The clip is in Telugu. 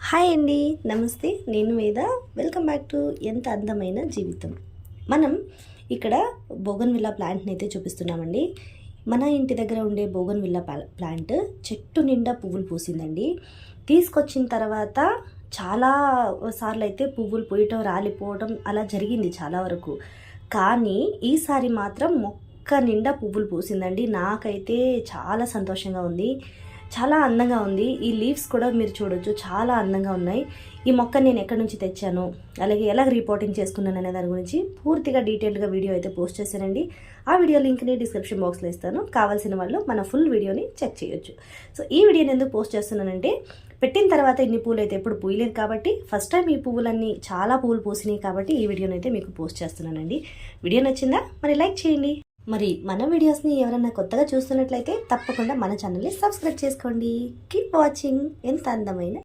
హాయ్ అండి, నమస్తే. నేను వేద. వెల్కమ్ బ్యాక్ టు ఎంత అందమైన జీవితం. మనం ఇక్కడ బోగన్విల్లా ప్లాంట్ని అయితే చూపిస్తున్నామండి. మన ఇంటి దగ్గర ఉండే బోగన్విల్లా ప్లాంట్ చెట్టు నిండా పువ్వులు పూసిందండి. తీసుకొచ్చిన తర్వాత చాలా సార్లు అయితే పువ్వులు పూయటం, రాలిపోవడం అలా జరిగింది చాలా వరకు. కానీ ఈసారి మాత్రం మొక్క నిండా పువ్వులు పూసిందండి. నాకైతే చాలా సంతోషంగా ఉంది, చాలా అందంగా ఉంది. ఈ లీవ్స్ కూడా మీరు చూడొచ్చు, చాలా అందంగా ఉన్నాయి. ఈ మొక్క నేను ఎక్కడి నుంచి తెచ్చాను, అలాగే ఎలా రిపోర్టింగ్ చేసుకున్నాను అనే దాని గురించి పూర్తిగా డీటెయిల్డ్గా వీడియో అయితే పోస్ట్ చేశానండి. ఆ వీడియో లింక్ని డిస్క్రిప్షన్ బాక్స్లో ఇస్తాను. కావాల్సిన వాళ్ళు మన ఫుల్ వీడియోని చెక్ చేయొచ్చు. సో ఈ వీడియోని ఎందుకు పోస్ట్ చేస్తున్నానంటే, పెట్టిన తర్వాత ఇన్ని పూలు అయితే ఎప్పుడు పూయలేదు కాబట్టి, ఫస్ట్ టైం ఈ పువ్వులన్నీ చాలా పువ్వులు పూసినాయి కాబట్టి ఈ వీడియోని అయితే మీకు పోస్ట్ చేస్తున్నానండి. వీడియో నచ్చిందా? మరి లైక్ చేయండి. మరి మన వీడియోస్ని ఎవరైనా కొత్తగా చూస్తున్నట్లయితే తప్పకుండా మన ఛానల్ని సబ్స్క్రైబ్ చేసుకోండి. కీప్ వాచింగ్ ఎంత అందమైన